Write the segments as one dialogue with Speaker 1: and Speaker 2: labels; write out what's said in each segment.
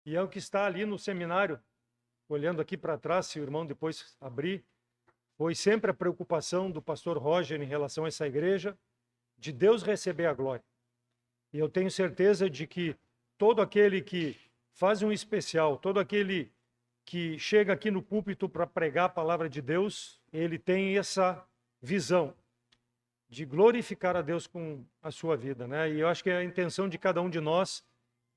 Speaker 1: E é o que está ali no seminário, olhando aqui para trás, se o irmão depois abrir, foi sempre a preocupação do pastor Roger em relação a essa igreja, de Deus receber a glória. E eu tenho certeza de que todo aquele que faz um especial, todo aquele que chega aqui no púlpito para pregar a palavra de Deus, ele tem essa visão de glorificar a Deus com a sua vida, né? E eu acho que é a intenção de cada um de nós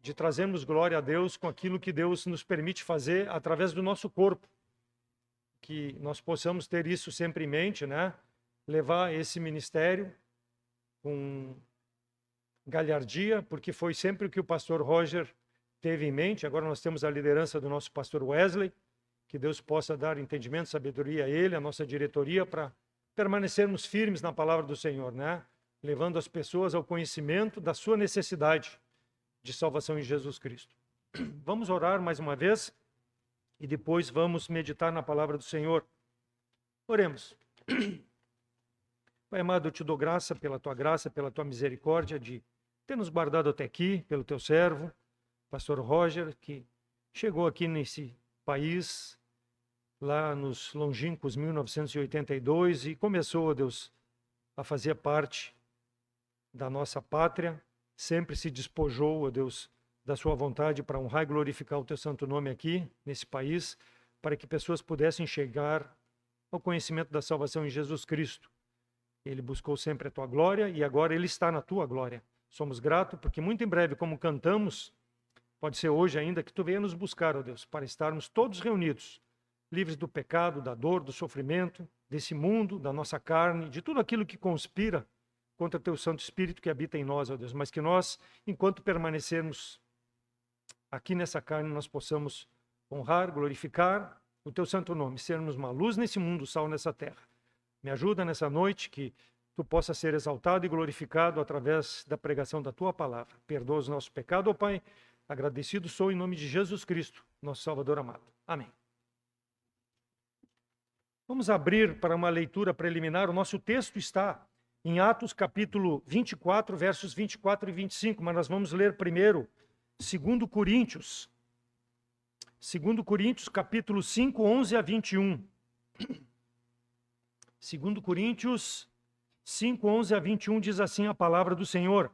Speaker 1: de trazermos glória a Deus com aquilo que Deus nos permite fazer através do nosso corpo. Que nós possamos ter isso sempre em mente, né? Levar esse ministério com galhardia, porque foi sempre o que o pastor Roger teve em mente. Agora nós temos a liderança do nosso pastor Wesley, que Deus possa dar entendimento, sabedoria a ele, a nossa diretoria, para permanecermos firmes na palavra do Senhor, né? Levando as pessoas ao conhecimento da sua necessidade de salvação em Jesus Cristo. Vamos orar mais uma vez e depois vamos meditar na palavra do Senhor. Oremos. Pai amado, eu te dou graça, pela tua misericórdia de ter nos guardado até aqui, pelo teu servo, pastor Roger, que chegou aqui nesse país, lá nos longínquos 1982, e começou, ó Deus, a fazer parte da nossa pátria, sempre se despojou, ó Deus, da sua vontade para honrar e glorificar o teu santo nome aqui, nesse país, para que pessoas pudessem chegar ao conhecimento da salvação em Jesus Cristo. Ele buscou sempre a tua glória e agora ele está na tua glória. Somos gratos porque muito em breve, como cantamos, pode ser hoje ainda, que tu venha nos buscar, ó Deus, para estarmos todos reunidos, livres do pecado, da dor, do sofrimento, desse mundo, da nossa carne, de tudo aquilo que conspira contra teu Santo Espírito que habita em nós, ó Deus. Mas que nós, enquanto permanecermos aqui nessa carne, nós possamos honrar, glorificar o teu santo nome, sermos uma luz nesse mundo, sal nessa terra. Me ajuda nessa noite que tu possa ser exaltado e glorificado através da pregação da tua palavra. Perdoa os nossos pecados, ó Pai. Agradecido sou em nome de Jesus Cristo, nosso Salvador amado. Amém. Vamos abrir para uma leitura preliminar. O nosso texto está em Atos capítulo 24, versos 24 e 25, mas nós vamos ler primeiro 2 Coríntios. 2 Coríntios capítulo 5, 11 a 21. 2 Coríntios 5, 11 a 21 diz assim a palavra do Senhor.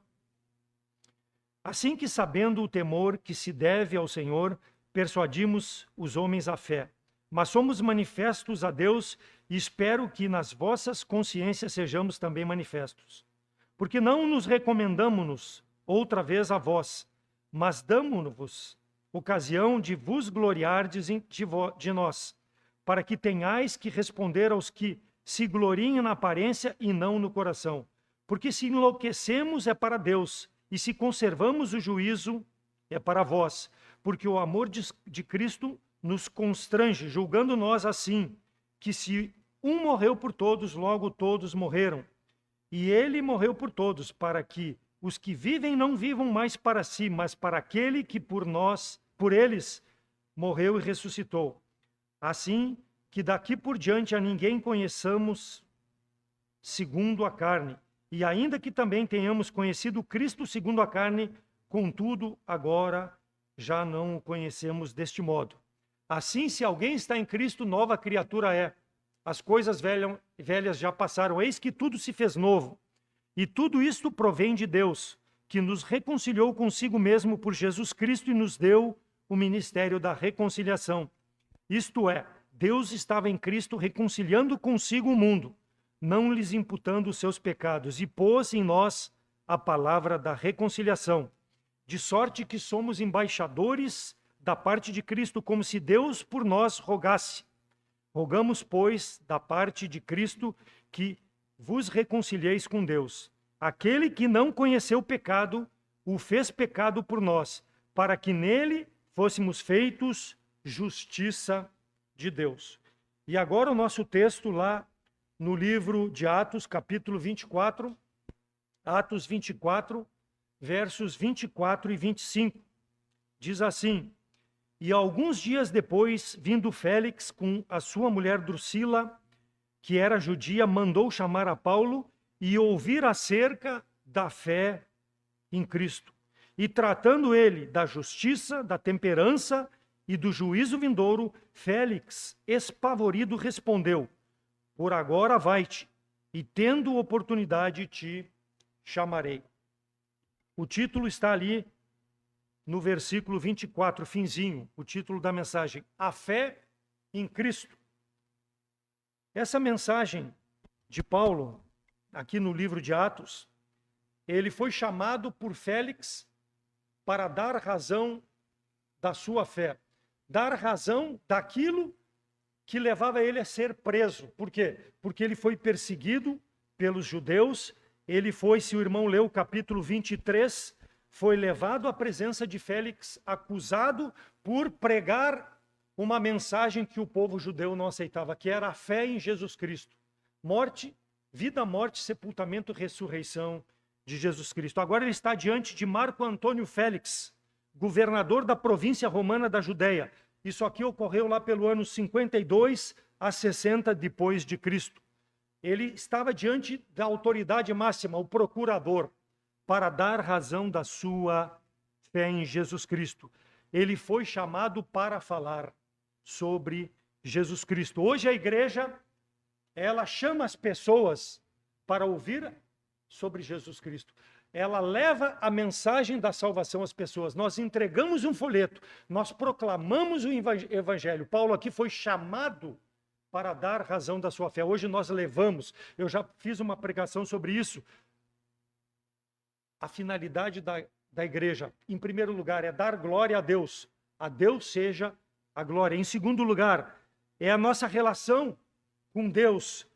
Speaker 1: Assim que, sabendo o temor que se deve ao Senhor, persuadimos os homens à fé. Mas somos manifestos a Deus e espero que nas vossas consciências sejamos também manifestos. Porque não nos recomendamo-nos outra vez a vós, mas damo-vos ocasião de vos gloriardes de nós, para que tenhais que responder aos que se gloriem na aparência e não no coração. Porque se enlouquecemos é para Deus, e se conservamos o juízo é para vós. Porque o amor de Cristo nos constrange, julgando nós assim, que se um morreu por todos, logo todos morreram. E ele morreu por todos, para que os que vivem não vivam mais para si, mas para aquele que por eles, morreu e ressuscitou. Assim, que daqui por diante a ninguém conheçamos segundo a carne. E ainda que também tenhamos conhecido Cristo segundo a carne, contudo, agora já não o conhecemos deste modo. Assim, se alguém está em Cristo, nova criatura é. As coisas velhas já passaram, eis que tudo se fez novo. E tudo isto provém de Deus, que nos reconciliou consigo mesmo por Jesus Cristo e nos deu o ministério da reconciliação. Isto é, Deus estava em Cristo reconciliando consigo o mundo, não lhes imputando os seus pecados, e pôs em nós a palavra da reconciliação. De sorte que somos embaixadores da parte de Cristo, como se Deus por nós rogasse. Rogamos, pois, da parte de Cristo, que vos reconcilieis com Deus. Aquele que não conheceu o pecado, o fez pecado por nós, para que nele fôssemos feitos justiça de Deus. E agora o nosso texto lá no livro de Atos, capítulo 24, Atos 24, versos 24 e 25. Diz assim: E alguns dias depois, vindo Félix com a sua mulher Drusila, que era judia, mandou chamar a Paulo e ouvir acerca da fé em Cristo. E tratando ele da justiça, da temperança e do juízo vindouro, Félix, espavorido, respondeu: por agora vai-te, e tendo oportunidade te chamarei. O título está ali no versículo 24, finzinho, o título da mensagem: A fé em Cristo. Essa mensagem de Paulo, aqui no livro de Atos, ele foi chamado por Félix para dar razão da sua fé, dar razão daquilo que levava ele a ser preso. Por quê? Porque ele foi perseguido pelos judeus, ele foi, se o irmão leu o capítulo 23, foi levado à presença de Félix, acusado por pregar uma mensagem que o povo judeu não aceitava, que era a fé em Jesus Cristo. Morte, vida, morte, sepultamento, ressurreição de Jesus Cristo. Agora ele está diante de Marco Antônio Félix, governador da província romana da Judéia. Isso aqui ocorreu lá pelo ano 52 a 60 depois de Cristo. Ele estava diante da autoridade máxima, o procurador, para dar razão da sua fé em Jesus Cristo. Ele foi chamado para falar sobre Jesus Cristo. Hoje a igreja, ela chama as pessoas para ouvir sobre Jesus Cristo. Ela leva a mensagem da salvação às pessoas. Nós entregamos um folheto, nós proclamamos o evangelho. Paulo aqui foi chamado para dar razão da sua fé. Hoje nós levamos, eu já fiz uma pregação sobre isso. A finalidade da igreja, em primeiro lugar, é dar glória a Deus. A Deus seja a glória. Em segundo lugar, é a nossa relação com Deus,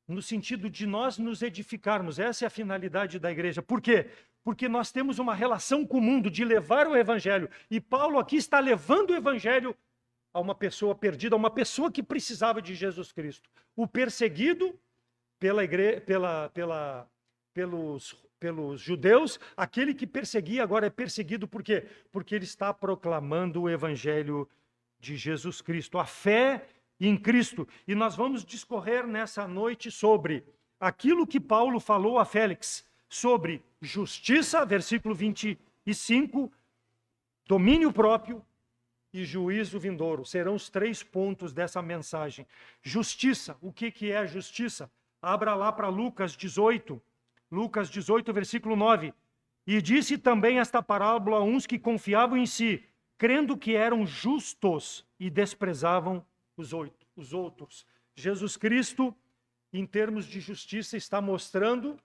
Speaker 1: no sentido de nós nos edificarmos. Essa é a finalidade da igreja. Por quê? Porque nós temos uma relação com o mundo de levar o evangelho. E Paulo aqui está levando o evangelho a uma pessoa perdida, a uma pessoa que precisava de Jesus Cristo. O perseguido pelos judeus, aquele que perseguia agora é perseguido por quê? Porque ele está proclamando o evangelho de Jesus Cristo, a fé em Cristo. E nós vamos discorrer nessa noite sobre aquilo que Paulo falou a Félix, sobre justiça, versículo 25, domínio próprio e juízo vindouro. Serão os 3 pontos dessa mensagem. Justiça, o que é justiça? Abra lá para Lucas 18, versículo 9. E disse também esta parábola a uns que confiavam em si, crendo que eram justos e desprezavam os outros. Jesus Cristo, em termos de justiça, está mostrando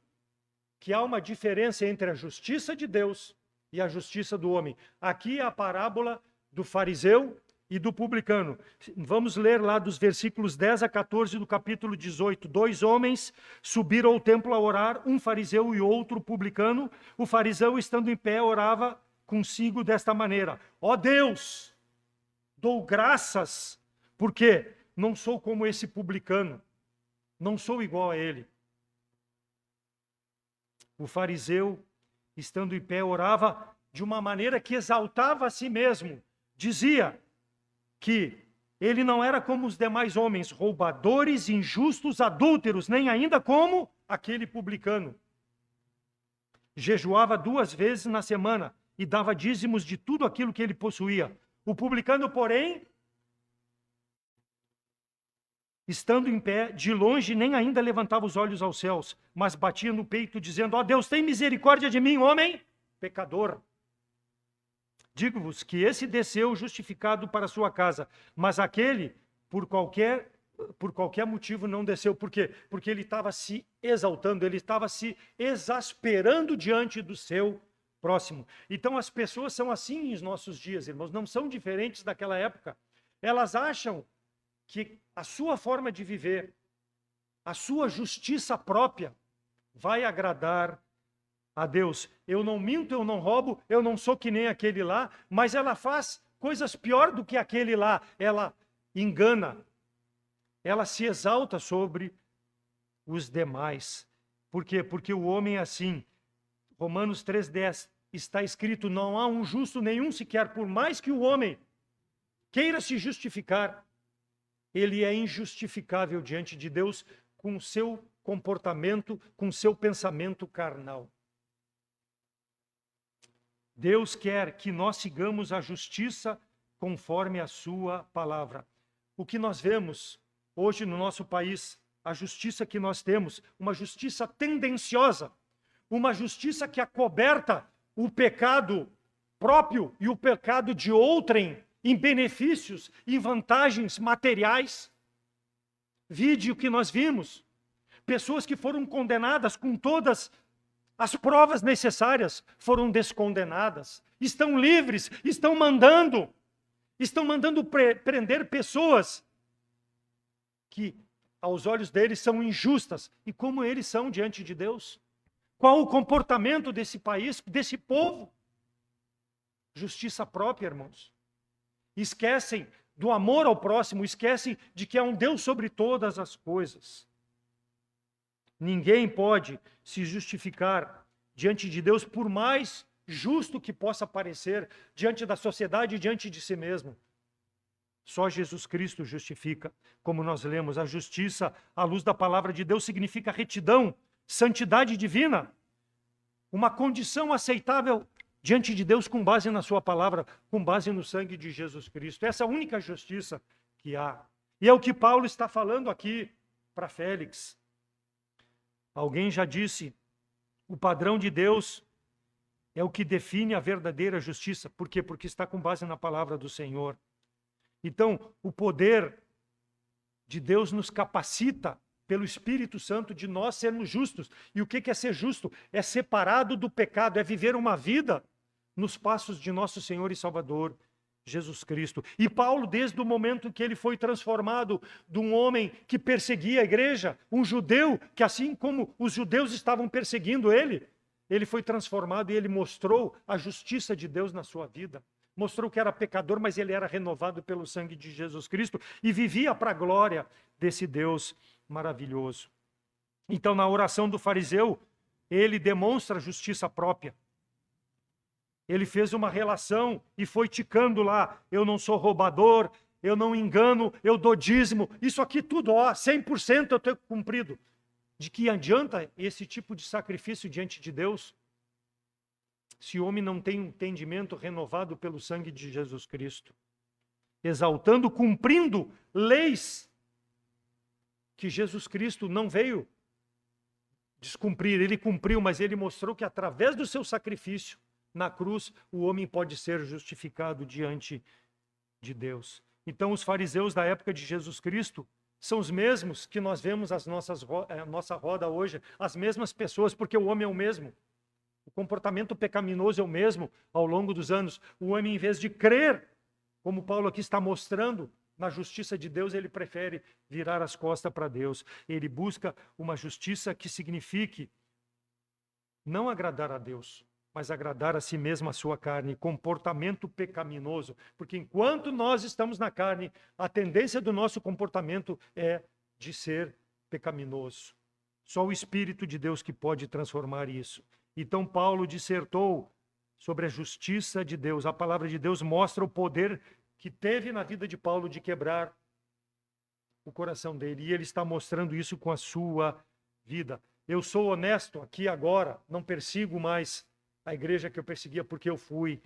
Speaker 1: que há uma diferença entre a justiça de Deus e a justiça do homem. Aqui é a parábola do fariseu e do publicano. Vamos ler lá dos versículos 10 a 14 do capítulo 18. 2 homens subiram ao templo a orar, um fariseu e outro publicano. O fariseu, estando em pé, orava consigo desta maneira: ó Deus, dou graças, porque não sou como esse publicano, não sou igual a ele. O fariseu, estando em pé, orava de uma maneira que exaltava a si mesmo. Dizia que ele não era como os demais homens, roubadores, injustos, adúlteros, nem ainda como aquele publicano. Jejuava 2 vezes na semana e dava dízimos de tudo aquilo que ele possuía. O publicano, porém, estando em pé, de longe nem ainda levantava os olhos aos céus, mas batia no peito, dizendo: ó Deus, tem misericórdia de mim, homem pecador. Digo-vos que esse desceu justificado para sua casa, mas aquele, por qualquer motivo, não desceu. Por quê? Porque ele estava se exaltando, ele estava se exasperando diante do seu próximo. Então as pessoas são assim nos nossos dias, irmãos, não são diferentes daquela época. Elas acham que a sua forma de viver, a sua justiça própria, vai agradar a Deus. Eu não minto, eu não roubo, eu não sou que nem aquele lá, mas ela faz coisas pior do que aquele lá. Ela engana, ela se exalta sobre os demais. Por quê? Porque o homem é assim. Romanos 3,10 está escrito: não há um justo nenhum sequer, por mais que o homem queira se justificar, ele é injustificável diante de Deus com o seu comportamento, com o seu pensamento carnal. Deus quer que nós sigamos a justiça conforme a sua palavra. O que nós vemos hoje no nosso país, a justiça que nós temos, uma justiça tendenciosa, uma justiça que acoberta o pecado próprio e o pecado de outrem em benefícios, em vantagens materiais. Vide o que nós vimos. Pessoas que foram condenadas com todas as provas necessárias foram descondenadas. Estão livres, estão mandando prender pessoas que, aos olhos deles, são injustas. E como eles são diante de Deus? Qual o comportamento desse país, desse povo? Justiça própria, irmãos. Esquecem do amor ao próximo, esquecem de que há um Deus sobre todas as coisas. Ninguém pode se justificar diante de Deus, por mais justo que possa parecer, diante da sociedade e diante de si mesmo. Só Jesus Cristo justifica. Como nós lemos, a justiça, à luz da palavra de Deus, significa retidão, santidade divina, uma condição aceitável diante de Deus com base na sua palavra, com base no sangue de Jesus Cristo. Essa é a única justiça que há. E é o que Paulo está falando aqui para Félix. Alguém já disse, o padrão de Deus é o que define a verdadeira justiça. Por quê? Porque está com base na palavra do Senhor. Então, o poder de Deus nos capacita pelo Espírito Santo de nós sermos justos. E o que é ser justo? É separado do pecado, é viver uma vida nos passos de nosso Senhor e Salvador, Jesus Cristo. E Paulo, desde o momento em que ele foi transformado de um homem que perseguia a igreja, um judeu, que assim como os judeus estavam perseguindo ele foi transformado e ele mostrou a justiça de Deus na sua vida. Mostrou que era pecador, mas ele era renovado pelo sangue de Jesus Cristo e vivia para a glória desse Deus maravilhoso. Então, na oração do fariseu, ele demonstra justiça própria. Ele fez uma relação e foi ticando lá, eu não sou roubador, eu não engano, eu dou dízimo, isso aqui tudo, 100% eu tenho cumprido. De que adianta esse tipo de sacrifício diante de Deus, se o homem não tem um entendimento renovado pelo sangue de Jesus Cristo? Exaltando, cumprindo leis que Jesus Cristo não veio descumprir, ele cumpriu, mas ele mostrou que através do seu sacrifício na cruz, o homem pode ser justificado diante de Deus. Então, os fariseus da época de Jesus Cristo são os mesmos que nós vemos a nossa roda hoje, as mesmas pessoas, porque o homem é o mesmo. O comportamento pecaminoso é o mesmo ao longo dos anos. O homem, em vez de crer, como Paulo aqui está mostrando, na justiça de Deus, ele prefere virar as costas para Deus. Ele busca uma justiça que signifique não agradar a Deus, mas agradar a si mesmo, a sua carne, comportamento pecaminoso. Porque enquanto nós estamos na carne, a tendência do nosso comportamento é de ser pecaminoso. Só o Espírito de Deus que pode transformar isso. Então Paulo dissertou sobre a justiça de Deus. A palavra de Deus mostra o poder que teve na vida de Paulo de quebrar o coração dele. E ele está mostrando isso com a sua vida. Eu sou honesto aqui agora, não persigo mais a igreja que eu perseguia porque eu fui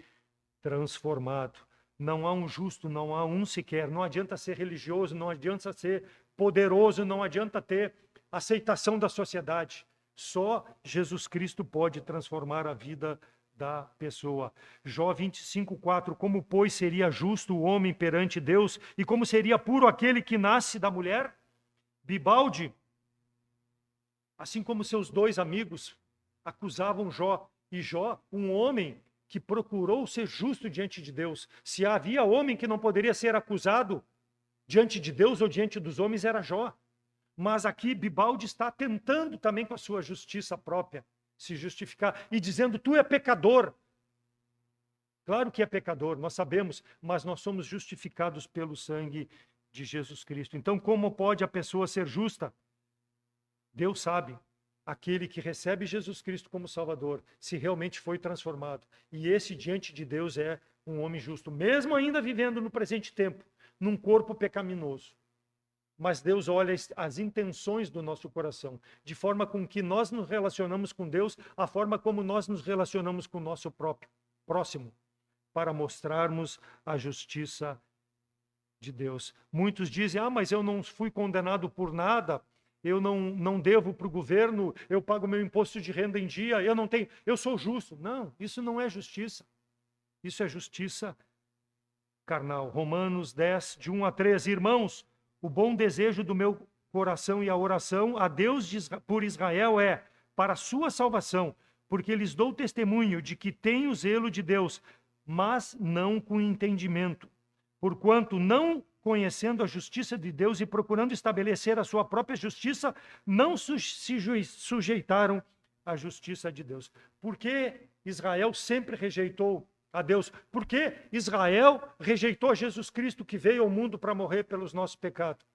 Speaker 1: transformado. Não há um justo, não há um sequer. Não adianta ser religioso, não adianta ser poderoso, não adianta ter aceitação da sociedade. Só Jesus Cristo pode transformar a vida da pessoa. Jó 25:4, como, pois, seria justo o homem perante Deus e como seria puro aquele que nasce da mulher? Bibaldi, assim como seus dois amigos acusavam Jó, e Jó, um homem que procurou ser justo diante de Deus. Se havia homem que não poderia ser acusado diante de Deus ou diante dos homens, era Jó. Mas aqui Bibaldi está tentando também com a sua justiça própria se justificar e dizendo, tu é pecador. Claro que é pecador, nós sabemos, mas nós somos justificados pelo sangue de Jesus Cristo. Então, como pode a pessoa ser justa? Deus sabe. Aquele que recebe Jesus Cristo como Salvador, se realmente foi transformado. E esse, diante de Deus, é um homem justo, mesmo ainda vivendo no presente tempo, num corpo pecaminoso. Mas Deus olha as intenções do nosso coração, de forma com que nós nos relacionamos com Deus, a forma como nós nos relacionamos com o nosso próprio próximo, para mostrarmos a justiça de Deus. Muitos dizem, mas eu não fui condenado por nada, eu não devo para o governo, eu pago meu imposto de renda em dia, eu sou justo. Não, isso não é justiça. Isso é justiça carnal. Romanos 10, de 1 a 13. Irmãos, o bom desejo do meu coração e a oração a Deus por Israel é para a sua salvação, porque lhes dou testemunho de que tenho zelo de Deus, mas não com entendimento. Porquanto, não conhecendo a justiça de Deus e procurando estabelecer a sua própria justiça, não se sujeitaram à justiça de Deus. Por que Israel sempre rejeitou a Deus? Por que Israel rejeitou Jesus Cristo, que veio ao mundo para morrer pelos nossos pecados?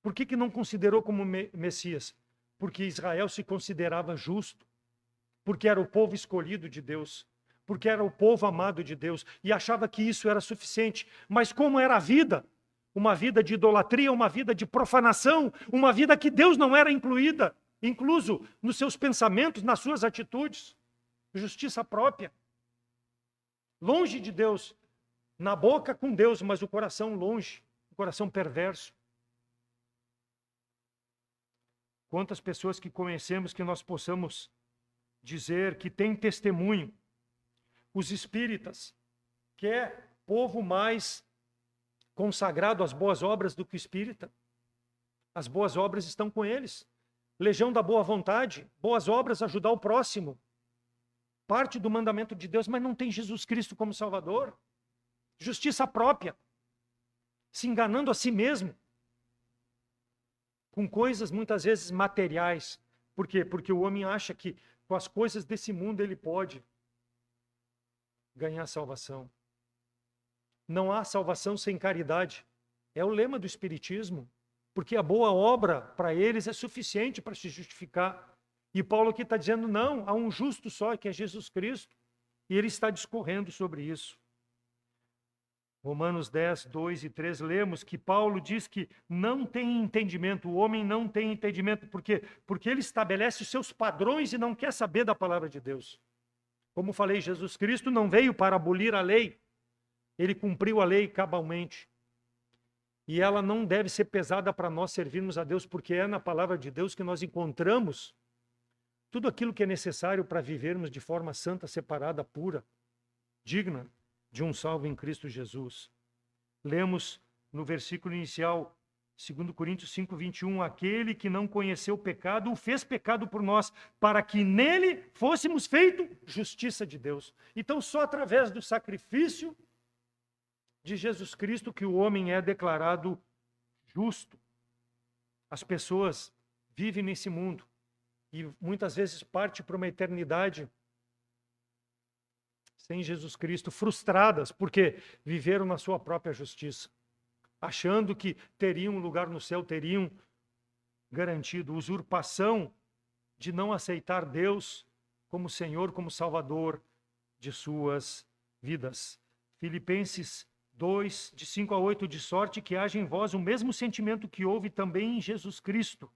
Speaker 1: Por que não considerou como Messias? Porque Israel se considerava justo, porque era o povo escolhido de Deus, porque era o povo amado de Deus, e achava que isso era suficiente. Mas como era a vida? Uma vida de idolatria, uma vida de profanação, uma vida que Deus não era incluso nos seus pensamentos, nas suas atitudes. Justiça própria. Longe de Deus, na boca com Deus, mas o coração longe, o coração perverso. Quantas pessoas que conhecemos que nós possamos dizer que tem testemunho. Os espíritas, que é povo mais consagrado às boas obras do que o espírita. As boas obras estão com eles. Legião da boa vontade, boas obras, ajudar o próximo. Parte do mandamento de Deus, mas não tem Jesus Cristo como Salvador. Justiça própria. Se enganando a si mesmo. Com coisas muitas vezes materiais. Por quê? Porque o homem acha que com as coisas desse mundo ele pode ganhar salvação. Não há salvação sem caridade. É o lema do Espiritismo. Porque a boa obra para eles é suficiente para se justificar. E Paulo aqui está dizendo, não, há um justo só, que é Jesus Cristo. E ele está discorrendo sobre isso. Romanos 10, 2 e 3, lemos que Paulo diz que não tem entendimento, o homem não tem entendimento. Por quê? Porque ele estabelece os seus padrões e não quer saber da palavra de Deus. Como falei, Jesus Cristo não veio para abolir a lei. Ele cumpriu a lei cabalmente. E ela não deve ser pesada para nós servirmos a Deus, porque é na palavra de Deus que nós encontramos tudo aquilo que é necessário para vivermos de forma santa, separada, pura, digna de um salvo em Cristo Jesus. Lemos no versículo inicial, 2 Coríntios 5, 21, aquele que não conheceu o pecado, o fez pecado por nós, para que nele fôssemos feito justiça de Deus. Então, só através do sacrifício de Jesus Cristo que o homem é declarado justo. As pessoas vivem nesse mundo e muitas vezes partem para uma eternidade sem Jesus Cristo, frustradas, porque viveram na sua própria justiça, achando que teriam um lugar no céu, teriam garantido. Usurpação de não aceitar Deus como Senhor, como Salvador de suas vidas. Filipenses 2, de 5 a 8, de sorte que haja em vós o mesmo sentimento que houve também em Jesus Cristo,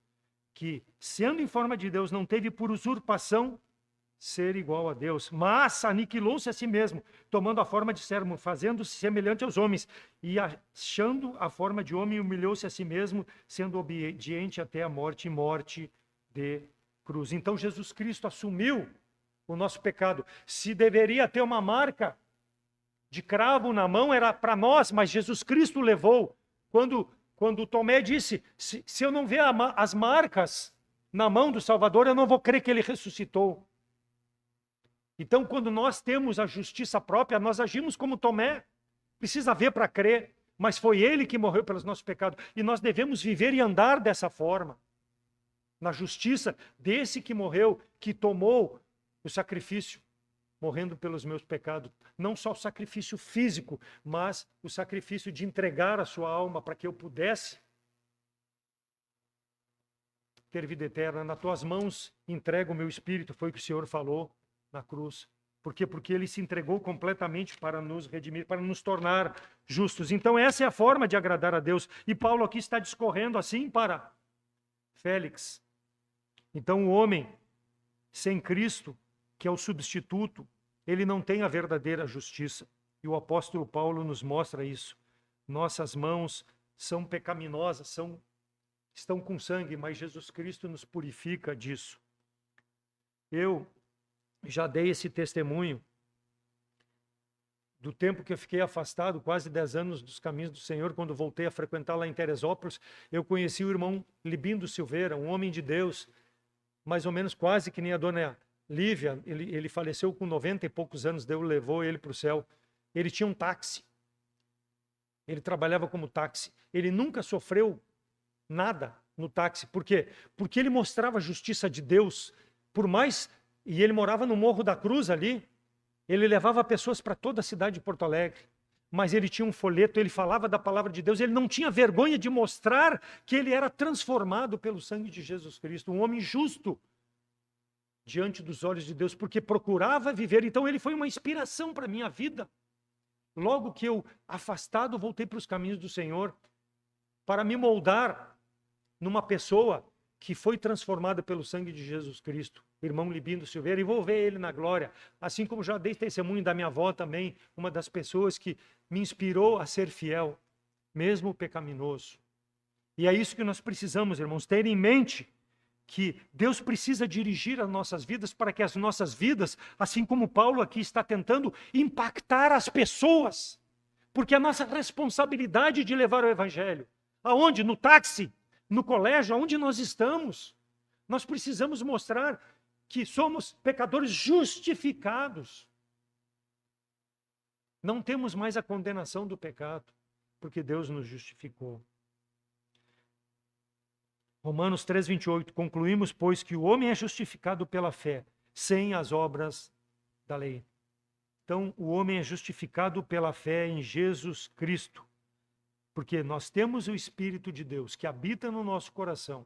Speaker 1: que, sendo em forma de Deus, não teve por usurpação ser igual a Deus, mas aniquilou-se a si mesmo, tomando a forma de servo, fazendo-se semelhante aos homens, e achando a forma de homem, humilhou-se a si mesmo, sendo obediente até a morte, e morte de cruz. Então Jesus Cristo assumiu o nosso pecado. Se deveria ter uma marca de cravo na mão, era para nós, mas Jesus Cristo levou. Quando Tomé disse, se eu não ver as marcas na mão do Salvador, eu não vou crer que ele ressuscitou. Então, quando nós temos a justiça própria, nós agimos como Tomé. Precisa ver para crer, mas foi ele que morreu pelos nossos pecados. E nós devemos viver e andar dessa forma. Na justiça desse que morreu, que tomou o sacrifício, morrendo pelos meus pecados. Não só o sacrifício físico, mas o sacrifício de entregar a sua alma para que eu pudesse ter vida eterna. Nas tuas mãos entrego o meu espírito, foi o que o Senhor falou na cruz. Por quê? Porque ele se entregou completamente para nos redimir, para nos tornar justos. Então essa é a forma de agradar a Deus. E Paulo aqui está discorrendo assim para Félix. Então o homem sem Cristo, que é o substituto, ele não tem a verdadeira justiça. E o apóstolo Paulo nos mostra isso. Nossas mãos são pecaminosas, estão com sangue, mas Jesus Cristo nos purifica disso. Eu já dei esse testemunho do tempo que eu fiquei afastado, quase 10 anos dos caminhos do Senhor. Quando voltei a frequentar lá em Teresópolis, eu conheci o irmão Libindo Silveira, um homem de Deus, mais ou menos quase que nem a dona Lívia. Ele faleceu com 90 e poucos anos, Deus levou ele para o céu. Ele tinha um táxi, ele trabalhava como táxi, ele nunca sofreu nada no táxi. Por quê? Porque ele mostrava a justiça de Deus, e ele morava no Morro da Cruz ali. Ele levava pessoas para toda a cidade de Porto Alegre, mas ele tinha um folheto, ele falava da palavra de Deus, ele não tinha vergonha de mostrar que ele era transformado pelo sangue de Jesus Cristo, um homem justo diante dos olhos de Deus, porque procurava viver. Então ele foi uma inspiração para a minha vida. Logo que eu, afastado, voltei para os caminhos do Senhor, para me moldar numa pessoa que foi transformada pelo sangue de Jesus Cristo, irmão Libindo Silveira, e vou ver ele na glória, assim como já dei testemunho da minha avó também, uma das pessoas que me inspirou a ser fiel, mesmo pecaminoso. E é isso que nós precisamos, irmãos, ter em mente que Deus precisa dirigir as nossas vidas para que as nossas vidas, assim como Paulo aqui está tentando, impactar as pessoas, porque a nossa responsabilidade de levar o evangelho, aonde? No táxi, no colégio, aonde nós estamos, nós precisamos mostrar que somos pecadores justificados. Não temos mais a condenação do pecado, porque Deus nos justificou. Romanos 3:28, concluímos, pois, que o homem é justificado pela fé, sem as obras da lei. Então, o homem é justificado pela fé em Jesus Cristo, porque nós temos o Espírito de Deus que habita no nosso coração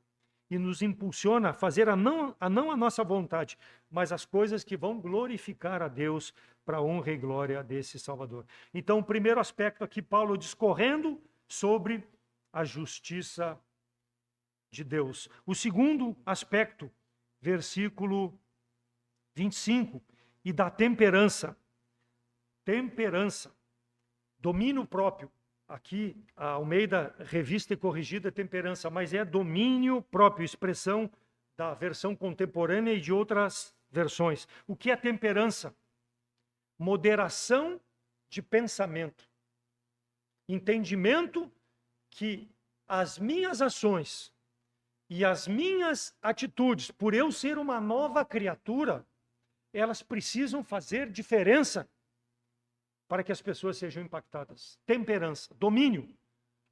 Speaker 1: e nos impulsiona a fazer não a nossa vontade, mas as coisas que vão glorificar a Deus para a honra e glória desse Salvador. Então, o primeiro aspecto aqui, Paulo discorrendo sobre a justiça de Deus. O segundo aspecto, versículo 25, e da temperança. Temperança, domínio próprio. Aqui, a Almeida Revista e Corrigida, temperança, mas é domínio próprio, expressão da versão contemporânea e de outras versões. O que é temperança? Moderação de pensamento. Entendimento que as minhas ações e as minhas atitudes, por eu ser uma nova criatura, elas precisam fazer diferença para que as pessoas sejam impactadas. Temperança, domínio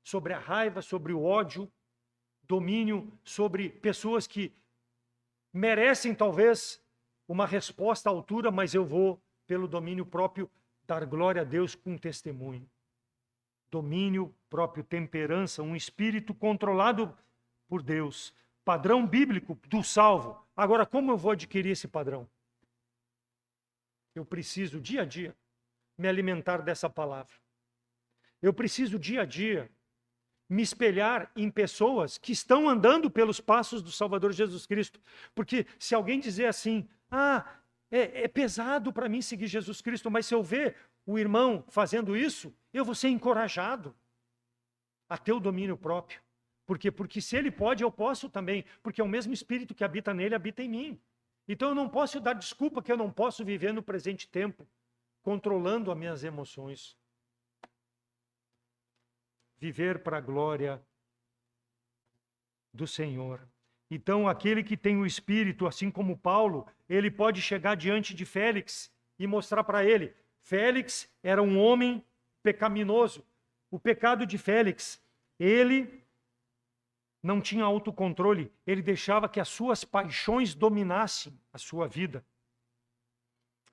Speaker 1: sobre a raiva, sobre o ódio, domínio sobre pessoas que merecem talvez uma resposta à altura, mas eu vou, pelo domínio próprio, dar glória a Deus com testemunho. Domínio próprio, temperança, um espírito controlado por Deus. Padrão bíblico do salvo. Agora, como eu vou adquirir esse padrão? Eu preciso, dia a dia, me alimentar dessa palavra. Eu preciso, dia a dia, me espelhar em pessoas que estão andando pelos passos do Salvador Jesus Cristo. Porque se alguém dizer assim, é pesado para mim seguir Jesus Cristo, mas se eu ver o irmão fazendo isso, eu vou ser encorajado a ter o domínio próprio. Por quê? Porque se ele pode, eu posso também. Porque é o mesmo Espírito que habita nele, habita em mim. Então eu não posso dar desculpa que eu não posso viver no presente tempo, controlando as minhas emoções. Viver para a glória do Senhor. Então aquele que tem o Espírito, assim como Paulo, ele pode chegar diante de Félix e mostrar para ele. Félix era um homem pecaminoso. O pecado de Félix, ele não tinha autocontrole, ele deixava que as suas paixões dominassem a sua vida.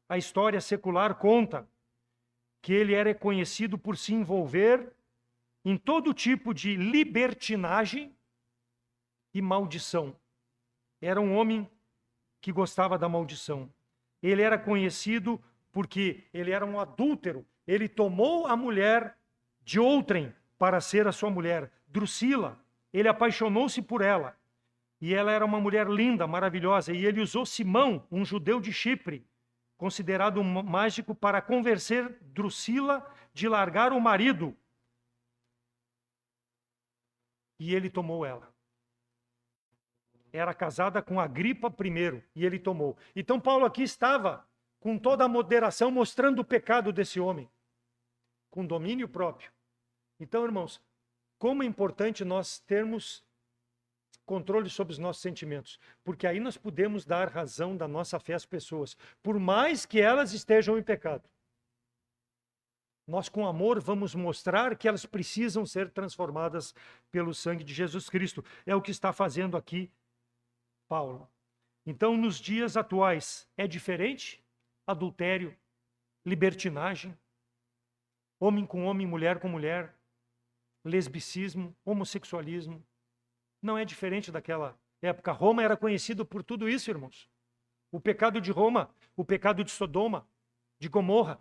Speaker 1: A história secular conta que ele era conhecido por se envolver em todo tipo de libertinagem e maldição. Era um homem que gostava da maldição. Ele era conhecido porque ele era um adúltero. Ele tomou a mulher de outrem para ser a sua mulher, Drusila. Ele apaixonou-se por ela. E ela era uma mulher linda, maravilhosa. E ele usou Simão, um judeu de Chipre, considerado mágico para convencer Drusila de largar o marido. E ele tomou ela. Era casada com Agripa I, e ele tomou. Então Paulo aqui estava com toda a moderação, mostrando o pecado desse homem, com domínio próprio. Então, irmãos, como é importante nós termos controle sobre os nossos sentimentos, porque aí nós podemos dar razão da nossa fé às pessoas, por mais que elas estejam em pecado. Nós, com amor, vamos mostrar que elas precisam ser transformadas pelo sangue de Jesus Cristo. É o que está fazendo aqui Paulo. Então, nos dias atuais, é diferente? Adultério, libertinagem, homem com homem, mulher com mulher, lesbicismo, homossexualismo. Não é diferente daquela época. Roma era conhecido por tudo isso, irmãos. O pecado de Roma, o pecado de Sodoma, de Gomorra,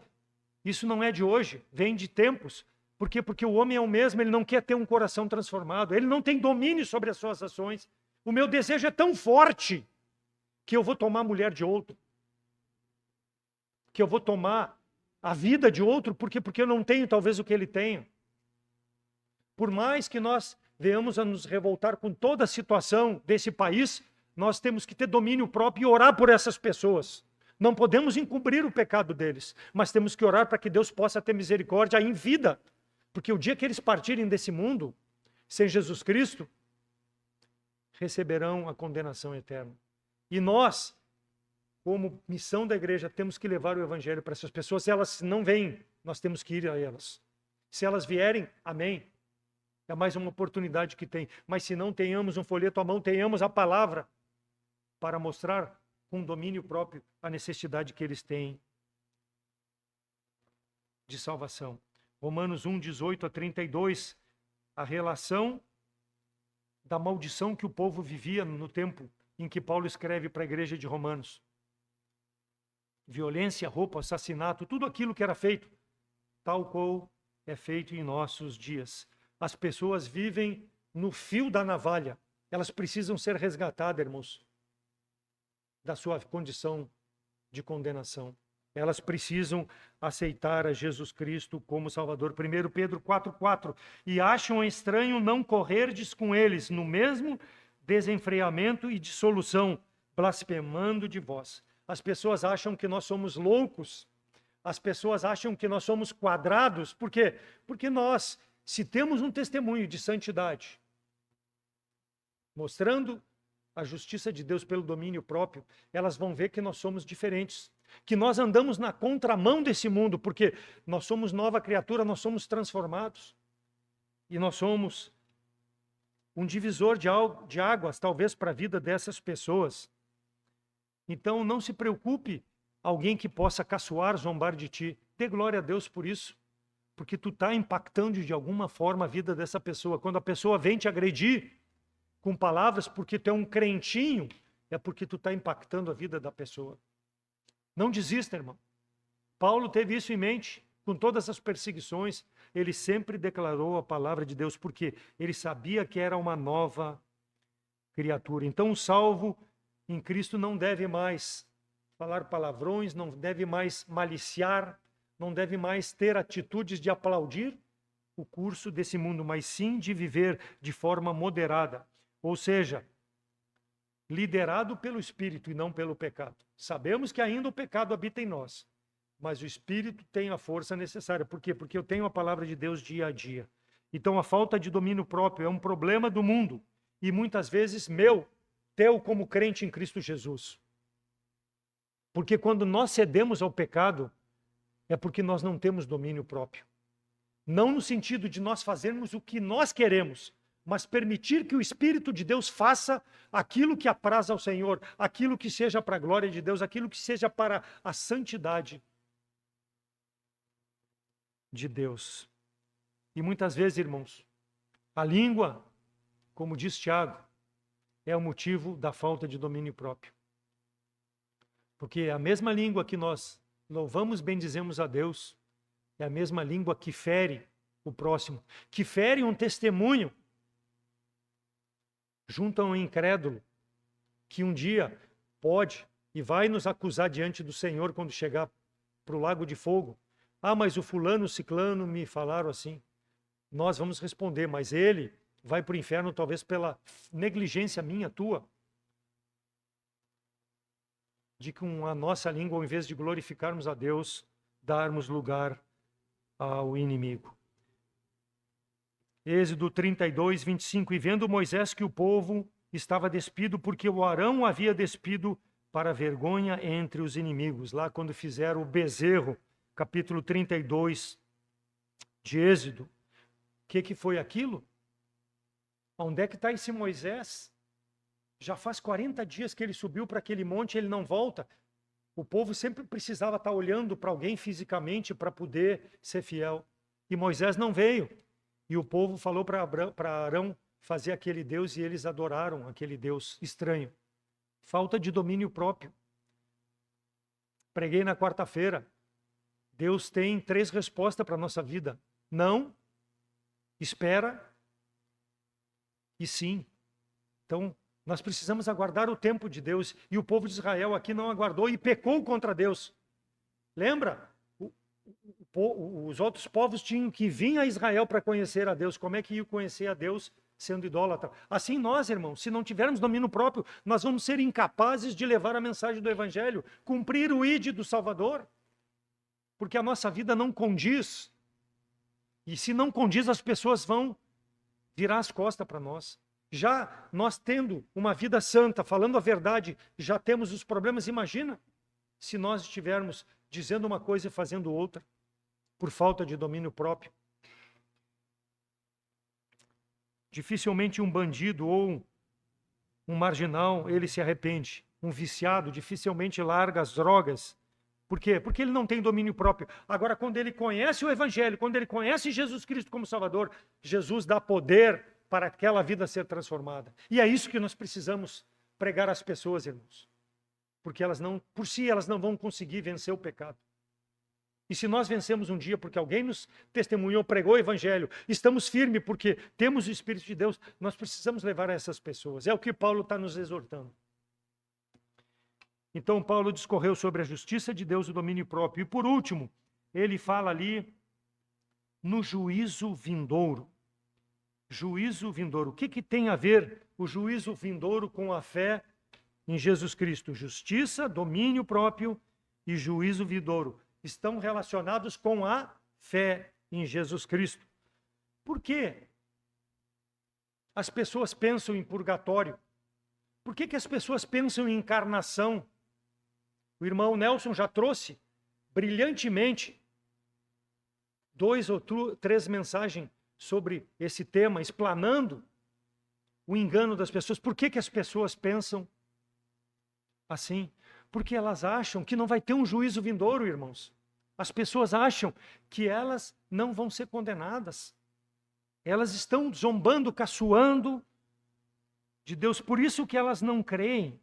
Speaker 1: isso não é de hoje, vem de tempos. Por quê? Porque o homem é o mesmo, ele não quer ter um coração transformado, ele não tem domínio sobre as suas ações. O meu desejo é tão forte que eu vou tomar a mulher de outro, que eu vou tomar a vida de outro, porque eu não tenho talvez o que ele tenha. Por mais que nós venhamos a nos revoltar com toda a situação desse país, nós temos que ter domínio próprio e orar por essas pessoas. Não podemos encobrir o pecado deles, mas temos que orar para que Deus possa ter misericórdia em vida. Porque o dia que eles partirem desse mundo, sem Jesus Cristo, receberão a condenação eterna. E nós, como missão da igreja, temos que levar o evangelho para essas pessoas. Se elas não vêm, nós temos que ir a elas. Se elas vierem, amém. É mais uma oportunidade que tem. Mas se não tenhamos um folheto à mão, tenhamos a palavra para mostrar com domínio próprio a necessidade que eles têm de salvação. Romanos 1, 18 a 32, a relação da maldição que o povo vivia no tempo em que Paulo escreve para a igreja de Romanos. Violência, roubo, assassinato, tudo aquilo que era feito, tal qual é feito em nossos dias. As pessoas vivem no fio da navalha. Elas precisam ser resgatadas, irmãos, da sua condição de condenação. Elas precisam aceitar a Jesus Cristo como Salvador. 1 Pedro 4,4. E acham estranho não correrdes com eles no mesmo desenfreamento e dissolução, blasfemando de vós. As pessoas acham que nós somos loucos. As pessoas acham que nós somos quadrados. Por quê? Porque nós, se temos um testemunho de santidade, mostrando a justiça de Deus pelo domínio próprio, elas vão ver que nós somos diferentes, que nós andamos na contramão desse mundo, porque nós somos nova criatura, nós somos transformados, e nós somos um divisor de águas, talvez, para a vida dessas pessoas. Então, não se preocupe alguém que possa caçoar, zombar de ti. Dê glória a Deus por isso, porque tu está impactando de alguma forma a vida dessa pessoa. Quando a pessoa vem te agredir com palavras porque tu é um crentinho, é porque tu está impactando a vida da pessoa. Não desista, irmão. Paulo teve isso em mente, com todas as perseguições, ele sempre declarou a palavra de Deus, porque ele sabia que era uma nova criatura. Então o salvo em Cristo não deve mais falar palavrões, não deve mais maliciar, não deve mais ter atitudes de aplaudir o curso desse mundo, mas sim de viver de forma moderada. Ou seja, liderado pelo Espírito e não pelo pecado. Sabemos que ainda o pecado habita em nós, mas o Espírito tem a força necessária. Por quê? Porque eu tenho a palavra de Deus dia a dia. Então a falta de domínio próprio é um problema do mundo e muitas vezes teu como crente em Cristo Jesus. Porque quando nós cedemos ao pecado, é porque nós não temos domínio próprio. Não no sentido de nós fazermos o que nós queremos, mas permitir que o Espírito de Deus faça aquilo que apraz ao Senhor, aquilo que seja para a glória de Deus, aquilo que seja para a santidade de Deus. E muitas vezes, irmãos, a língua, como diz Tiago, é o motivo da falta de domínio próprio. Porque a mesma língua que nós louvamos, bendizemos a Deus, é a mesma língua que fere o próximo, que fere um testemunho junto a um incrédulo, que um dia pode e vai nos acusar diante do Senhor quando chegar para o lago de fogo. Ah, mas o fulano, o ciclano me falaram assim. Nós vamos responder, mas ele vai para o inferno talvez pela negligência minha, tua, de com a nossa língua, ao invés de glorificarmos a Deus, darmos lugar ao inimigo. Êxodo 32, 25. E vendo Moisés que o povo estava despido, porque o Arão o havia despido para vergonha entre os inimigos. Lá quando fizeram o bezerro, capítulo 32 de Êxodo. O que foi aquilo? Onde é que está esse Moisés? Já faz 40 dias que ele subiu para aquele monte e ele não volta. O povo sempre precisava estar olhando para alguém fisicamente para poder ser fiel. E Moisés não veio. E o povo falou para Arão fazer aquele Deus e eles adoraram aquele Deus estranho. Falta de domínio próprio. Preguei na quarta-feira. Deus tem 3 respostas para a nossa vida. Não, espera e sim. Então, nós precisamos aguardar o tempo de Deus. E o povo de Israel aqui não aguardou e pecou contra Deus. Lembra? Os outros povos tinham que vir a Israel para conhecer a Deus. Como é que iam conhecer a Deus sendo idólatra? Assim nós, irmãos, se não tivermos domínio próprio, nós vamos ser incapazes de levar a mensagem do Evangelho, cumprir o ID do Salvador. Porque a nossa vida não condiz. E se não condiz, as pessoas vão virar as costas para nós. Já nós tendo uma vida santa, falando a verdade, já temos os problemas. Imagina se nós estivermos dizendo uma coisa e fazendo outra, por falta de domínio próprio. Dificilmente um bandido ou um marginal, ele se arrepende. Um viciado dificilmente larga as drogas. Por quê? Porque ele não tem domínio próprio. Agora, quando ele conhece o Evangelho, quando ele conhece Jesus Cristo como Salvador, Jesus dá poder para aquela vida ser transformada. E é isso que nós precisamos pregar às pessoas, irmãos. Porque elas não, por si, elas não vão conseguir vencer o pecado. E se nós vencemos um dia porque alguém nos testemunhou, pregou o Evangelho, estamos firmes porque temos o Espírito de Deus, nós precisamos levar a essas pessoas. É o que Paulo está nos exortando. Então, Paulo discorreu sobre a justiça de Deus e o domínio próprio. E, por último, ele fala ali no juízo vindouro. Juízo vindouro. O que tem a ver o juízo vindouro com a fé em Jesus Cristo? Justiça, domínio próprio e juízo vindouro estão relacionados com a fé em Jesus Cristo. Por quê? As pessoas pensam em purgatório. Por que as pessoas pensam em encarnação? O irmão Nelson já trouxe brilhantemente 2 ou 3 mensagens sobre esse tema, explanando o engano das pessoas. Por que as pessoas pensam assim? Porque elas acham que não vai ter um juízo vindouro, irmãos. As pessoas acham que elas não vão ser condenadas. Elas estão zombando, caçoando de Deus. Por isso que elas não creem.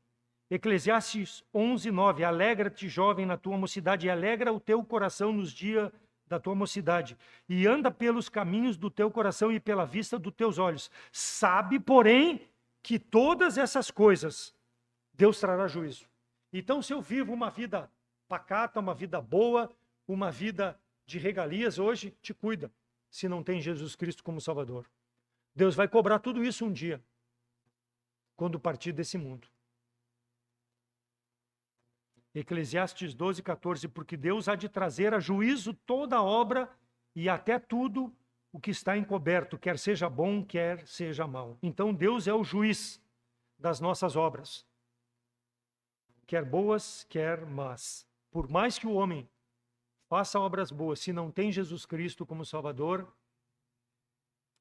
Speaker 1: Eclesiastes 11:9. Alegra-te, jovem, na tua mocidade, e alegra o teu coração nos dias da tua mocidade. E anda pelos caminhos do teu coração e pela vista dos teus olhos. Sabe, porém, que todas essas coisas Deus trará juízo. Então, se eu vivo uma vida pacata, uma vida boa, uma vida de regalias, hoje te cuida, se não tem Jesus Cristo como Salvador. Deus vai cobrar tudo isso um dia, quando partir desse mundo. Eclesiastes 12:14, porque Deus há de trazer a juízo toda a obra e até tudo o que está encoberto, quer seja bom, quer seja mal. Então Deus é o juiz das nossas obras, quer boas, quer más. Por mais que o homem faça obras boas, se não tem Jesus Cristo como Salvador,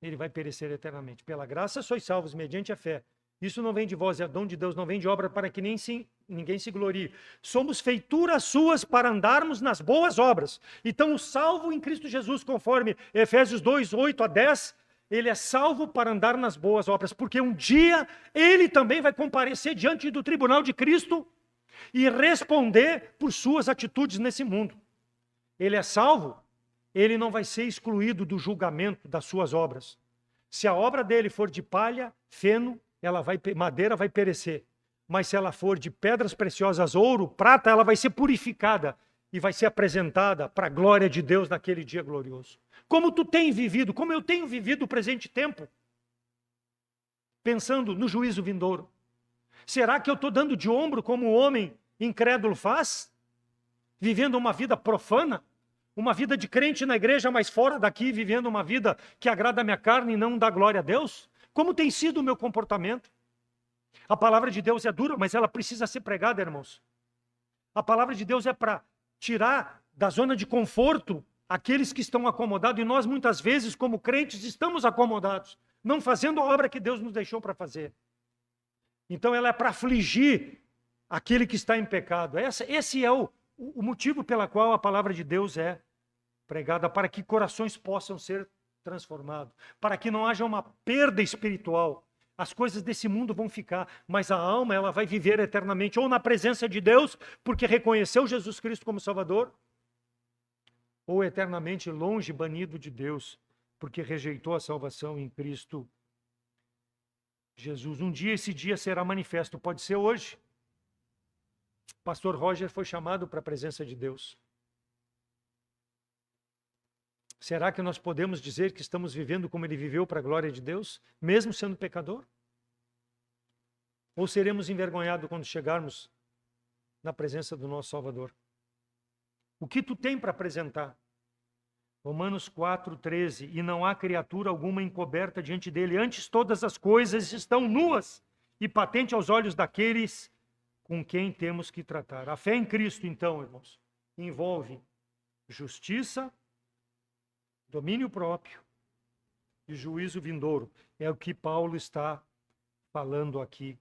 Speaker 1: ele vai perecer eternamente. Pela graça sois salvos mediante a fé. Isso não vem de vós, é dom de Deus, não vem de obra para que ninguém se glorie. Somos feituras suas para andarmos nas boas obras. Então, o salvo em Cristo Jesus, conforme Efésios 2:8-10, ele é salvo para andar nas boas obras, porque um dia ele também vai comparecer diante do tribunal de Cristo e responder por suas atitudes nesse mundo. Ele é salvo, ele não vai ser excluído do julgamento das suas obras. Se a obra dele for de palha, feno, madeira vai perecer. mas se ela for de pedras preciosas, ouro, prata, ela vai ser purificada e vai ser apresentada para a glória de Deus naquele dia glorioso. Como tu tem vivido, como eu tenho vivido o presente tempo, pensando no juízo vindouro. Será que eu estou dando de ombro como o homem incrédulo faz? Vivendo uma vida profana? Uma vida de crente na igreja, mas fora daqui, vivendo uma vida que agrada a minha carne e não dá glória a Deus? Como tem sido o meu comportamento? A palavra de Deus é dura, mas ela precisa ser pregada, irmãos. A palavra de Deus é para tirar da zona de conforto aqueles que estão acomodados, e nós muitas vezes, como crentes, estamos acomodados, não fazendo a obra que Deus nos deixou para fazer. Então ela é para afligir aquele que está em pecado. Esse é o motivo pela qual a palavra de Deus é pregada, para que corações possam ser transformados, para que não haja uma perda espiritual. As coisas desse mundo vão ficar, mas a alma ela vai viver eternamente, ou na presença de Deus, porque reconheceu Jesus Cristo como Salvador, ou eternamente longe, banido de Deus, porque rejeitou a salvação em Cristo Jesus. Um dia esse dia será manifesto, pode ser hoje. Pastor Roger foi chamado para a presença de Deus. Será que nós podemos dizer que estamos vivendo como ele viveu para a glória de Deus, mesmo sendo pecador? Ou seremos envergonhados quando chegarmos na presença do nosso Salvador? O que tu tem para apresentar? Romanos 4:13, e não há criatura alguma encoberta diante dele, antes todas as coisas estão nuas e patente aos olhos daqueles com quem temos que tratar. A fé em Cristo, então, irmãos, envolve justiça, domínio próprio e juízo vindouro. É o que Paulo está falando aqui.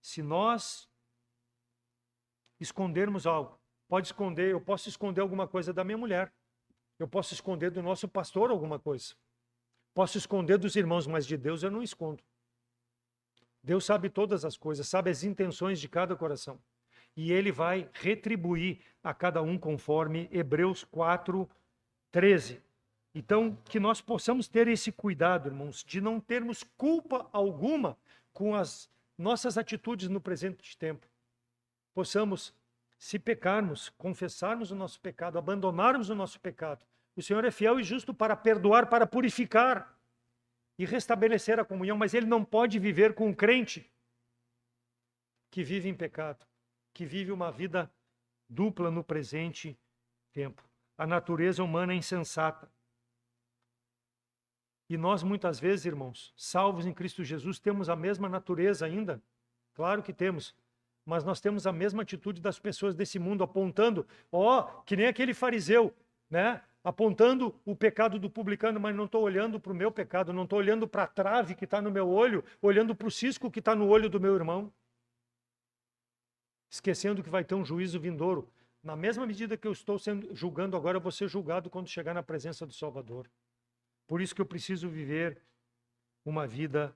Speaker 1: Se nós escondermos algo, pode esconder, eu posso esconder alguma coisa da minha mulher, eu posso esconder do nosso pastor alguma coisa, posso esconder dos irmãos, mas de Deus eu não escondo. Deus sabe todas as coisas, sabe as intenções de cada coração. E ele vai retribuir a cada um conforme Hebreus 4:13. Então, que nós possamos ter esse cuidado, irmãos, de não termos culpa alguma com as nossas atitudes no presente tempo. Possamos, se pecarmos, confessarmos o nosso pecado, abandonarmos o nosso pecado. O Senhor é fiel e justo para perdoar, para purificar e restabelecer a comunhão, mas ele não pode viver com um crente que vive em pecado, que vive uma vida dupla no presente tempo. A natureza humana é insensata. E nós, muitas vezes, irmãos, salvos em Cristo Jesus, temos a mesma natureza ainda. Claro que temos. Mas nós temos a mesma atitude das pessoas desse mundo, apontando, que nem aquele fariseu, né? Apontando o pecado do publicano, mas não estou olhando para o meu pecado, não estou olhando para a trave que está no meu olho, olhando para o cisco que está no olho do meu irmão. Esquecendo que vai ter um juízo vindouro. Na mesma medida que eu estou sendo julgando agora, eu vou ser julgado quando chegar na presença do Salvador. Por isso que eu preciso viver uma vida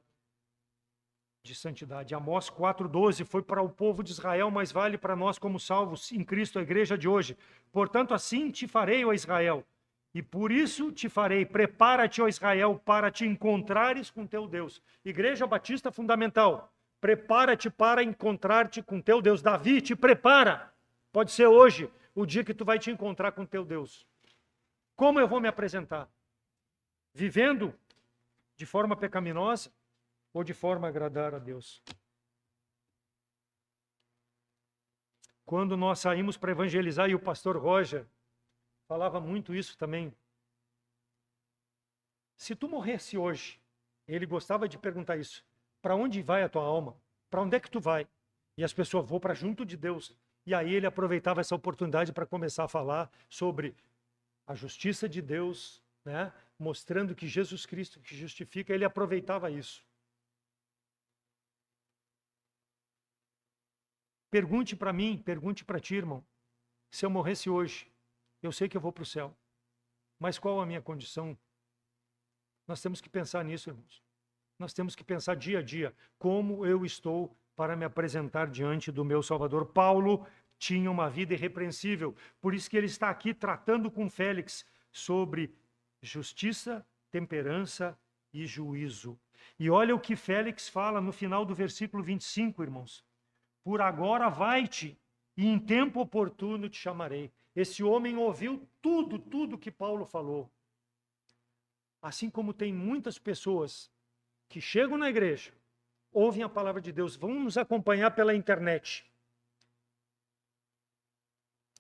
Speaker 1: de santidade. Amós 4:12 foi para o povo de Israel, mas vale para nós como salvos em Cristo, a igreja de hoje. Portanto, assim te farei, ó Israel, e por isso te farei. Prepara-te, ó Israel, para te encontrares com teu Deus. Igreja Batista Fundamental, prepara-te para encontrar-te com teu Deus. Davi, te prepara. Pode ser hoje o dia que tu vai te encontrar com teu Deus. Como eu vou me apresentar? Vivendo de forma pecaminosa ou de forma a agradar a Deus? Quando nós saímos para evangelizar, e o pastor Roger falava muito isso também. Se tu morresse hoje, ele gostava de perguntar isso, para onde vai a tua alma? Para onde é que tu vai? E as pessoas vão para junto de Deus. E aí ele aproveitava essa oportunidade para começar a falar sobre a justiça de Deus, né? Mostrando que Jesus Cristo que justifica, ele aproveitava isso. Pergunte para mim, pergunte para ti, irmão. Se eu morresse hoje, eu sei que eu vou para o céu. Mas qual a minha condição? Nós temos que pensar nisso, irmãos. Nós temos que pensar dia a dia. Como eu estou para me apresentar diante do meu Salvador? Paulo tinha uma vida irrepreensível. Por isso que ele está aqui tratando com Félix sobre justiça, temperança e juízo. E olha o que Félix fala no final do versículo 25, irmãos. por agora vai-te, e em tempo oportuno te chamarei. Esse homem ouviu tudo que Paulo falou. Assim como tem muitas pessoas que chegam na igreja, ouvem a palavra de Deus, vão nos acompanhar pela internet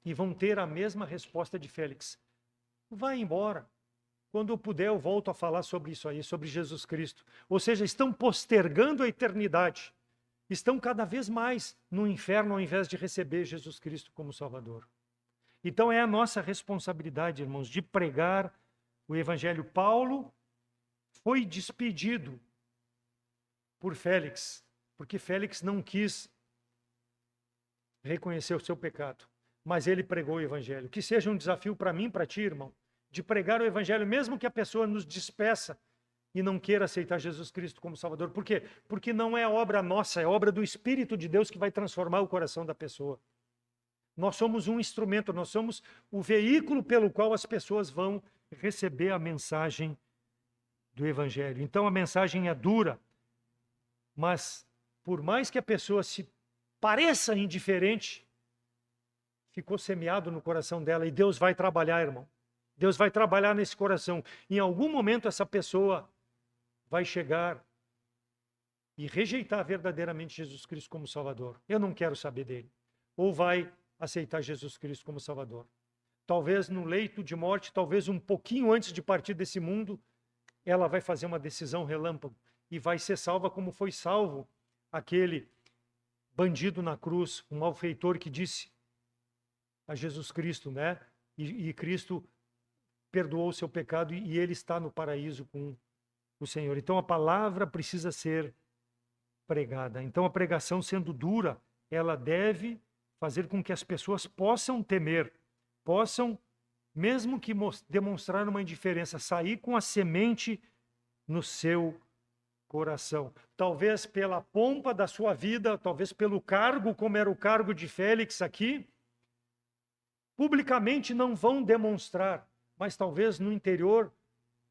Speaker 1: e vão ter a mesma resposta de Félix. Vai embora. Quando eu puder, eu volto a falar sobre isso aí, sobre Jesus Cristo. Ou seja, estão postergando a eternidade. Estão cada vez mais no inferno ao invés de receber Jesus Cristo como Salvador. Então é a nossa responsabilidade, irmãos, de pregar o Evangelho. Paulo foi despedido por Félix, porque Félix não quis reconhecer o seu pecado, mas ele pregou o Evangelho. Que seja um desafio para mim, para ti, irmão, de pregar o Evangelho, mesmo que a pessoa nos despeça e não queira aceitar Jesus Cristo como Salvador. Por quê? Porque não é obra nossa, é obra do Espírito de Deus que vai transformar o coração da pessoa. Nós somos um instrumento, nós somos o veículo pelo qual as pessoas vão receber a mensagem do Evangelho. Então a mensagem é dura, mas por mais que a pessoa se pareça indiferente, ficou semeado no coração dela e Deus vai trabalhar, irmão. Deus vai trabalhar nesse coração. Em algum momento essa pessoa vai chegar e rejeitar verdadeiramente Jesus Cristo como Salvador. Eu não quero saber dele. Ou vai aceitar Jesus Cristo como Salvador. Talvez no leito de morte, talvez um pouquinho antes de partir desse mundo, ela vai fazer uma decisão relâmpago e vai ser salva como foi salvo aquele bandido na cruz, um malfeitor que disse a Jesus Cristo, né? E Cristo perdoou o seu pecado e ele está no paraíso com o Senhor. Então a palavra precisa ser pregada. Então a pregação, sendo dura, ela deve fazer com que as pessoas possam temer, possam, mesmo que demonstrar uma indiferença, sair com a semente no seu coração. Talvez pela pompa da sua vida, talvez pelo cargo, como era o cargo de Félix aqui, publicamente não vão demonstrar, mas talvez no interior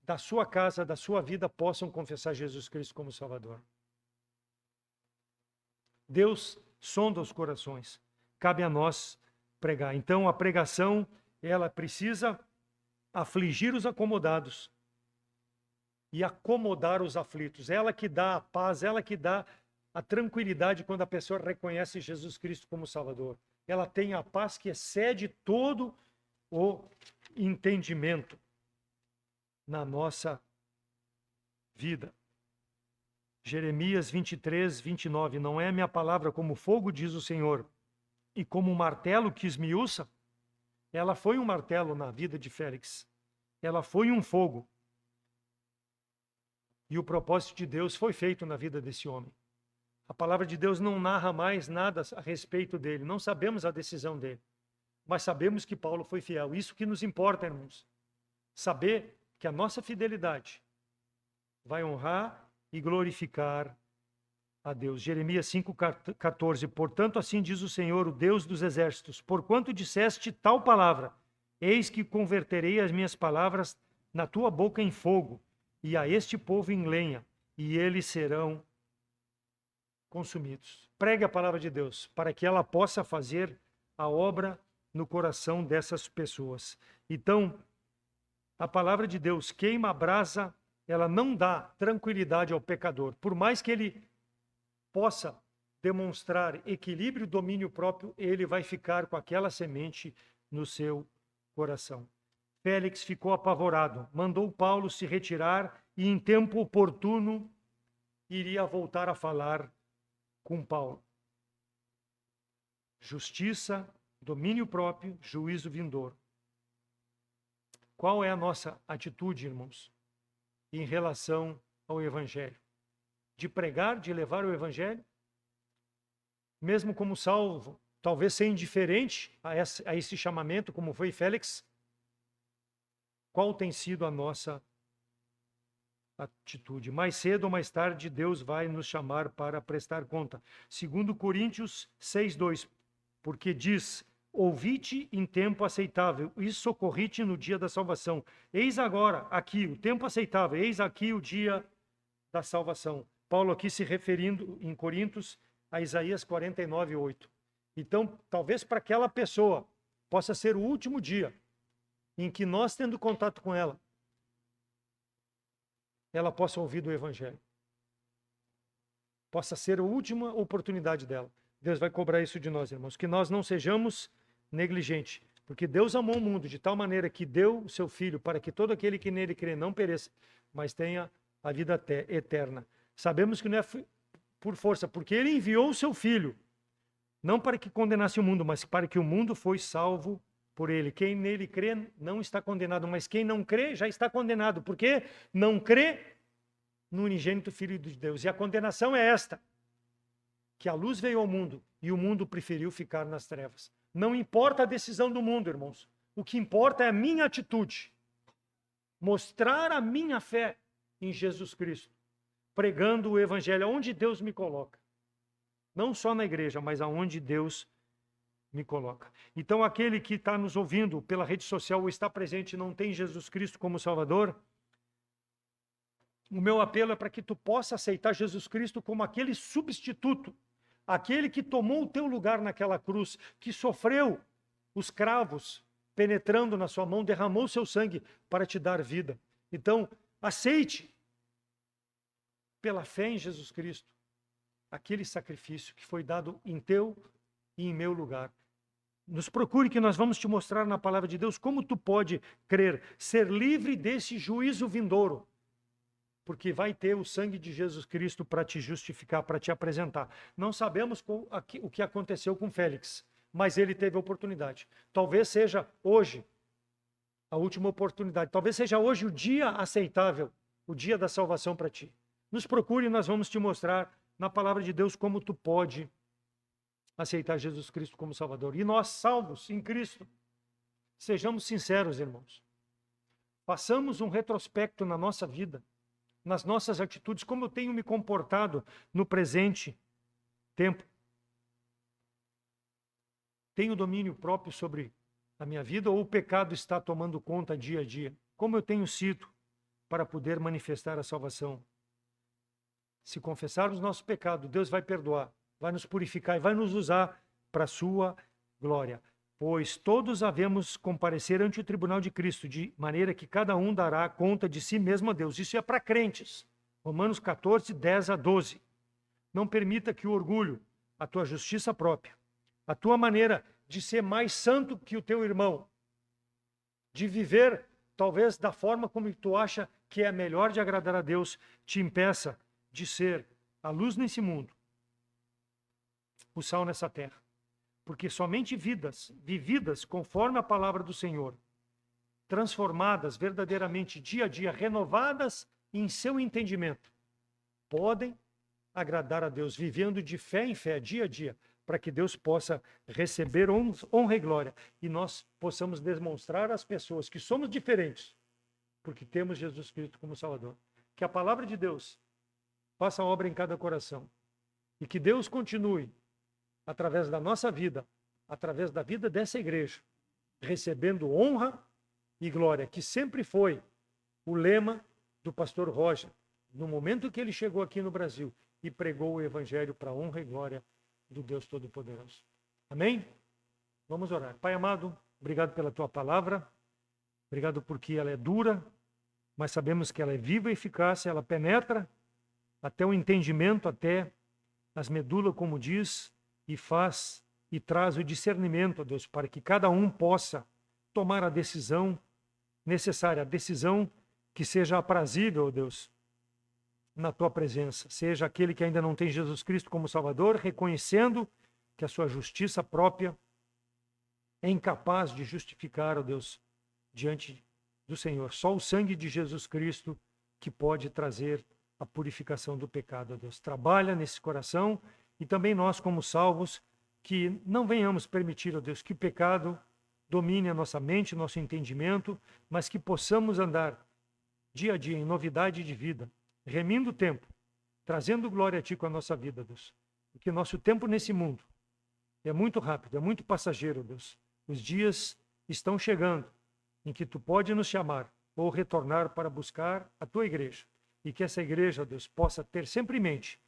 Speaker 1: da sua casa, da sua vida, possam confessar Jesus Cristo como Salvador. Deus sonda os corações. Cabe a nós pregar. Então a pregação, ela precisa afligir os acomodados e acomodar os aflitos. Ela que dá a paz, ela que dá a tranquilidade quando a pessoa reconhece Jesus Cristo como Salvador. Ela tem a paz que excede todo o entendimento na nossa vida. Jeremias 23, 29. Não é minha palavra como fogo, diz o Senhor, e como um martelo que esmiuça? Ela foi um martelo na vida de Félix. Ela foi um fogo. E o propósito de Deus foi feito na vida desse homem. A palavra de Deus não narra mais nada a respeito dele. Não sabemos a decisão dele. Mas sabemos que Paulo foi fiel. Isso que nos importa, irmãos. Saber que a nossa fidelidade vai honrar e glorificar a Deus. Jeremias 5,14. Portanto, assim diz o Senhor, o Deus dos exércitos, porquanto disseste tal palavra, eis que converterei as minhas palavras na tua boca em fogo, e a este povo em lenha, e eles serão consumidos. Pregue a palavra de Deus, para que ela possa fazer a obra no coração dessas pessoas. Então, a palavra de Deus queima a brasa, ela não dá tranquilidade ao pecador. Por mais que ele possa demonstrar equilíbrio e domínio próprio, ele vai ficar com aquela semente no seu coração. Félix ficou apavorado, mandou Paulo se retirar e em tempo oportuno iria voltar a falar com Paulo. Justiça, domínio próprio, juízo vindouro. Qual é a nossa atitude, irmãos, em relação ao Evangelho? De pregar, de levar o Evangelho? Mesmo como salvo, talvez ser indiferente a esse chamamento, como foi Félix? Qual tem sido a nossa atitude? Mais cedo ou mais tarde, Deus vai nos chamar para prestar conta. 2 Coríntios 6:2, porque diz: ouvi-te em tempo aceitável e socorri-te no dia da salvação. Eis agora aqui o tempo aceitável, eis aqui o dia da salvação. Paulo aqui se referindo em Coríntios a Isaías 49:8. Então, talvez para aquela pessoa possa ser o último dia em que nós, tendo contato com ela, ela possa ouvir do Evangelho. Possa ser a última oportunidade dela. Deus vai cobrar isso de nós, irmãos. Que nós não sejamos negligentes. Porque Deus amou o mundo de tal maneira que deu o seu Filho para que todo aquele que nele crê não pereça, mas tenha a vida eterna. Sabemos que não é por força, porque ele enviou o seu Filho, não para que condenasse o mundo, mas para que o mundo foi salvo por ele. Quem nele crê não está condenado, mas quem não crê já está condenado, porque não crê no unigênito Filho de Deus. E a condenação é esta, que a luz veio ao mundo e o mundo preferiu ficar nas trevas. Não importa a decisão do mundo, irmãos. O que importa é a minha atitude. Mostrar a minha fé em Jesus Cristo, pregando o Evangelho onde Deus me coloca. Não só na igreja, mas aonde Deus me coloca. Então, aquele que está nos ouvindo pela rede social ou está presente e não tem Jesus Cristo como Salvador, o meu apelo é para que tu possa aceitar Jesus Cristo como aquele substituto, aquele que tomou o teu lugar naquela cruz, que sofreu os cravos penetrando na sua mão, derramou seu sangue para te dar vida. Então, aceite, pela fé em Jesus Cristo, aquele sacrifício que foi dado em teu e em meu lugar. Nos procure que nós vamos te mostrar na palavra de Deus como tu pode crer, ser livre desse juízo vindouro, porque vai ter o sangue de Jesus Cristo para te justificar, para te apresentar. Não sabemos o que aconteceu com Félix, mas ele teve a oportunidade. Talvez seja hoje a última oportunidade. Talvez seja hoje o dia aceitável, o dia da salvação para ti. Nos procure e nós vamos te mostrar na palavra de Deus como tu pode aceitar Jesus Cristo como Salvador. E nós, salvos em Cristo, sejamos sinceros, irmãos. Façamos um retrospecto na nossa vida, nas nossas atitudes, como eu tenho me comportado no presente tempo. Tenho domínio próprio sobre a minha vida ou o pecado está tomando conta dia a dia? Como eu tenho sido para poder manifestar a salvação? Se confessarmos nosso pecado, Deus vai perdoar, vai nos purificar e vai nos usar para a sua glória. Pois todos havemos comparecer ante o tribunal de Cristo, de maneira que cada um dará conta de si mesmo a Deus. Isso é para crentes. Romanos 14, 10 a 12. Não permita que o orgulho, a tua justiça própria, a tua maneira de ser mais santo que o teu irmão, de viver talvez da forma como tu acha que é melhor de agradar a Deus, te impeça de ser a luz nesse mundo, o sal nessa terra. Porque somente vidas vividas conforme a palavra do Senhor, transformadas verdadeiramente dia a dia, renovadas em seu entendimento, podem agradar a Deus, vivendo de fé em fé, dia a dia, para que Deus possa receber honra e glória e nós possamos demonstrar às pessoas que somos diferentes, porque temos Jesus Cristo como Salvador. Que a palavra de Deus faça obra em cada coração e que Deus continue através da nossa vida, através da vida dessa igreja, recebendo honra e glória, que sempre foi o lema do pastor Roger, no momento que ele chegou aqui no Brasil e pregou o evangelho para a honra e glória do Deus Todo-Poderoso. Amém? Vamos orar. Pai amado, obrigado pela tua palavra, obrigado porque ela é dura, mas sabemos que ela é viva e eficaz, ela penetra até o entendimento, até as medulas, como diz, e faz e traz o discernimento, ó Deus, para que cada um possa tomar a decisão necessária, a decisão que seja aprazível, ó Deus, na tua presença. Seja aquele que ainda não tem Jesus Cristo como Salvador, reconhecendo que a sua justiça própria é incapaz de justificar, ó Deus, diante do Senhor. Só o sangue de Jesus Cristo que pode trazer a purificação do pecado, ó Deus. Trabalha nesse coração. E também nós, como salvos, que não venhamos permitir, ó Deus, que o pecado domine a nossa mente, nosso entendimento, mas que possamos andar dia a dia em novidade de vida, remindo o tempo, trazendo glória a Ti com a nossa vida, Deus. Porque nosso tempo nesse mundo é muito rápido, é muito passageiro, Deus. Os dias estão chegando em que Tu pode nos chamar ou retornar para buscar a Tua igreja. E que essa igreja, Deus, possa ter sempre em mente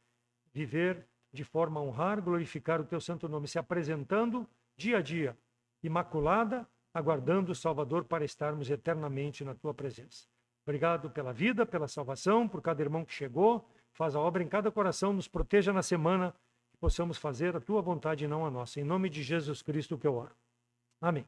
Speaker 1: viver de forma a honrar, glorificar o teu santo nome, se apresentando dia a dia, imaculada, aguardando o Salvador para estarmos eternamente na tua presença. Obrigado pela vida, pela salvação, por cada irmão que chegou. Faz a obra em cada coração, nos proteja na semana, que possamos fazer a tua vontade e não a nossa. Em nome de Jesus Cristo que eu oro. Amém.